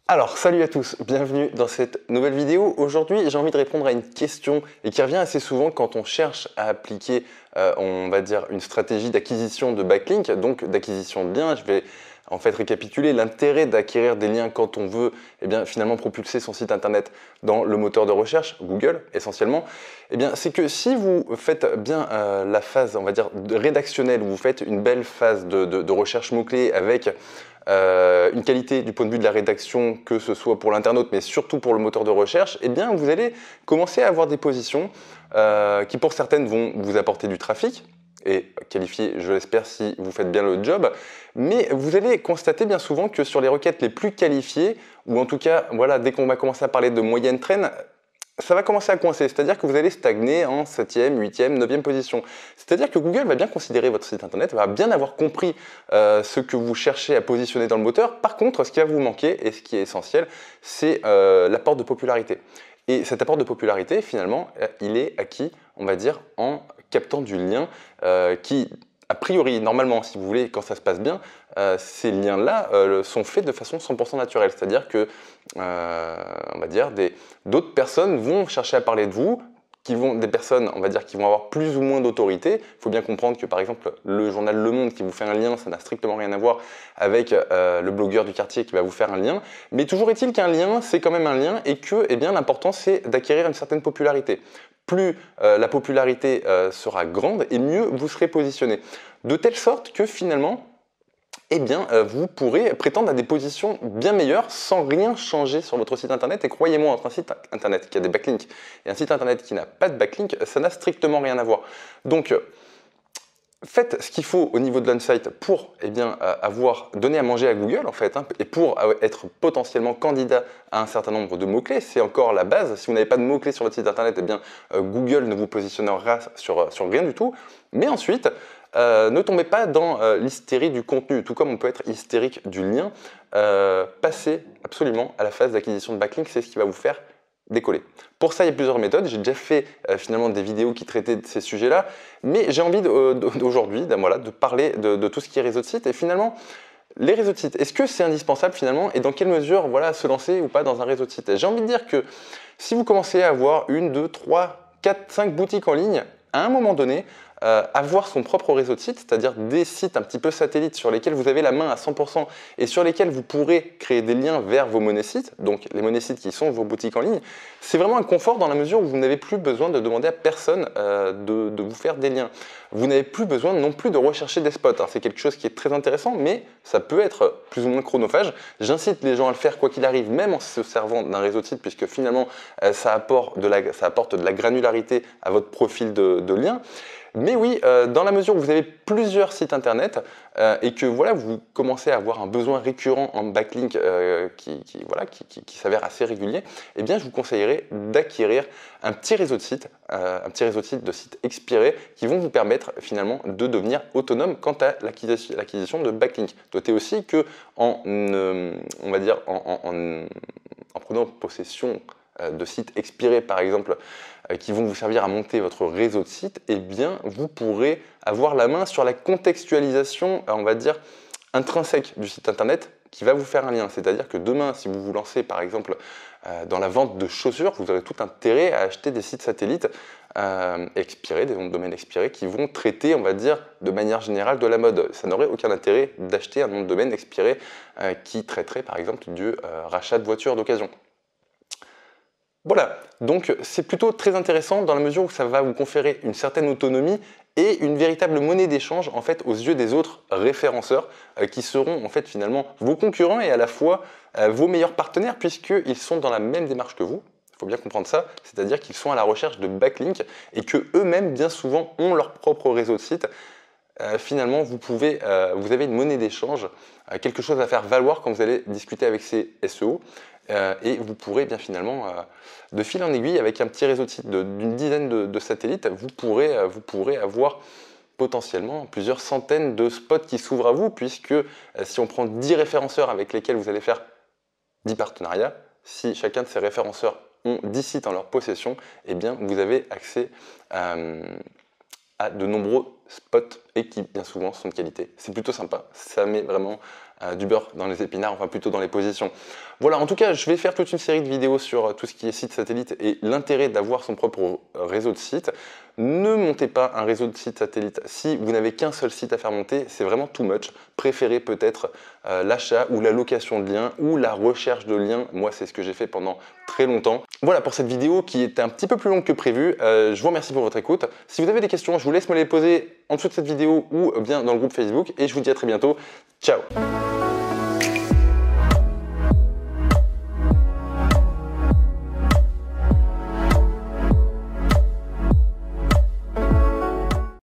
Alors, salut à tous, bienvenue dans cette nouvelle vidéo. Aujourd'hui, j'ai envie de répondre à une question et qui revient assez souvent quand on cherche à appliquer, on va dire, une stratégie d'acquisition de backlink, donc d'acquisition de liens. Je vais en fait récapituler l'intérêt d'acquérir des liens quand on veut finalement propulser son site internet dans le moteur de recherche, Google essentiellement. C'est que si vous faites bien la phase, on va dire, rédactionnelle, où vous faites une belle phase de recherche mots-clés avec une qualité du point de vue de la rédaction, que ce soit pour l'internaute, mais surtout pour le moteur de recherche, vous allez commencer à avoir des positions qui, pour certaines, vont vous apporter du trafic, et qualifié, je l'espère, si vous faites bien le job, mais vous allez constater bien souvent que sur les requêtes les plus qualifiées, ou en tout cas, voilà, dès qu'on va commencer à parler de moyenne traîne, ça va commencer à coincer, c'est-à-dire que vous allez stagner en 7e, 8e, 9e position. C'est-à-dire que Google va bien considérer votre site internet, va bien avoir compris ce que vous cherchez à positionner dans le moteur. Par contre, ce qui va vous manquer, et ce qui est essentiel, c'est l'apport de popularité. Et cet apport de popularité, finalement, il est acquis, on va dire, en captant du lien qui, a priori, normalement, si vous voulez, quand ça se passe bien, ces liens-là sont faits de façon 100% naturelle. C'est-à-dire que, on va dire, d'autres personnes vont chercher à parler de vous, des personnes, on va dire, qui vont avoir plus ou moins d'autorité. Il faut bien comprendre que, par exemple, le journal Le Monde qui vous fait un lien, ça n'a strictement rien à voir avec le blogueur du quartier qui va vous faire un lien. Mais toujours est-il qu'un lien, c'est quand même un lien et que, l'important, c'est d'acquérir une certaine popularité. Plus la popularité sera grande et mieux vous serez positionné. De telle sorte que, finalement, vous pourrez prétendre à des positions bien meilleures sans rien changer sur votre site internet. Et croyez-moi, entre un site internet qui a des backlinks et un site internet qui n'a pas de backlink, ça n'a strictement rien à voir. Donc, faites ce qu'il faut au niveau de l'on-site pour avoir donné à manger à Google en fait, et pour être potentiellement candidat à un certain nombre de mots-clés. C'est encore la base. Si vous n'avez pas de mots-clés sur votre site internet, Google ne vous positionnera sur rien du tout. Mais ensuite, ne tombez pas dans l'hystérie du contenu, tout comme on peut être hystérique du lien. Passez absolument à la phase d'acquisition de backlink, c'est ce qui va vous faire décoller. Pour ça, il y a plusieurs méthodes. J'ai déjà fait finalement des vidéos qui traitaient de ces sujets-là, mais j'ai envie aujourd'hui de parler de tout ce qui est réseau de site. Et finalement, les réseaux de site, est-ce que c'est indispensable finalement et dans quelle mesure se lancer ou pas dans un réseau de site? J'ai envie de dire que si vous commencez à avoir 1, 2, 3, 4, 5 boutiques en ligne, à un moment donné, avoir son propre réseau de sites, c'est-à-dire des sites un petit peu satellites sur lesquels vous avez la main à 100% et sur lesquels vous pourrez créer des liens vers vos monésites, donc les monésites qui sont vos boutiques en ligne, c'est vraiment un confort dans la mesure où vous n'avez plus besoin de demander à personne de vous faire des liens. Vous n'avez plus besoin non plus de rechercher des spots. C'est quelque chose qui est très intéressant, mais ça peut être plus ou moins chronophage. J'incite les gens à le faire quoi qu'il arrive, même en se servant d'un réseau de site, puisque finalement, ça apporte de la granularité à votre profil de lien. Mais oui, dans la mesure où vous avez plusieurs sites internet et que vous commencez à avoir un besoin récurrent en backlink qui s'avère assez régulier, je vous conseillerais d'acquérir un petit réseau de sites, de sites expirés qui vont vous permettre finalement de devenir autonome quant à l'acquisition de backlink. Notez aussi que en prenant possession de sites expirés par exemple, qui vont vous servir à monter votre réseau de sites, vous pourrez avoir la main sur la contextualisation, on va dire, intrinsèque du site internet qui va vous faire un lien. C'est-à-dire que demain, si vous vous lancez par exemple dans la vente de chaussures, vous aurez tout intérêt à acheter des sites satellites expirés, des noms de domaine expirés, qui vont traiter, on va dire, de manière générale de la mode. Ça n'aurait aucun intérêt d'acheter un nom de domaine expiré qui traiterait par exemple du rachat de voitures d'occasion. Voilà, donc c'est plutôt très intéressant dans la mesure où ça va vous conférer une certaine autonomie et une véritable monnaie d'échange en fait aux yeux des autres référenceurs qui seront en fait finalement vos concurrents et à la fois vos meilleurs partenaires puisqu'ils sont dans la même démarche que vous. Il faut bien comprendre ça, c'est-à-dire qu'ils sont à la recherche de backlinks et que eux-mêmes bien souvent ont leur propre réseau de sites. Finalement, vous avez une monnaie d'échange, quelque chose à faire valoir quand vous allez discuter avec ces SEO. Et vous pourrez finalement, de fil en aiguille, avec un petit réseau de sites d'une dizaine de satellites, vous pourrez avoir potentiellement plusieurs centaines de spots qui s'ouvrent à vous, puisque si on prend 10 référenceurs avec lesquels vous allez faire 10 partenariats, si chacun de ces référenceurs ont 10 sites en leur possession, vous avez accès à de nombreux spot et qui bien souvent sont de qualité. C'est plutôt sympa, ça met vraiment du beurre dans les épinards, enfin plutôt dans les positions. Voilà, en tout cas, je vais faire toute une série de vidéos sur tout ce qui est site satellite et l'intérêt d'avoir son propre réseau de sites. Ne montez pas un réseau de sites satellite si vous n'avez qu'un seul site à faire monter, c'est vraiment too much. Préférez peut-être l'achat ou la location de liens ou la recherche de liens. Moi, c'est ce que j'ai fait pendant très longtemps. Voilà pour cette vidéo qui était un petit peu plus longue que prévu. Je vous remercie pour votre écoute. Si vous avez des questions, je vous laisse me les poser en dessous de cette vidéo ou bien dans le groupe Facebook et je vous dis à très bientôt. Ciao!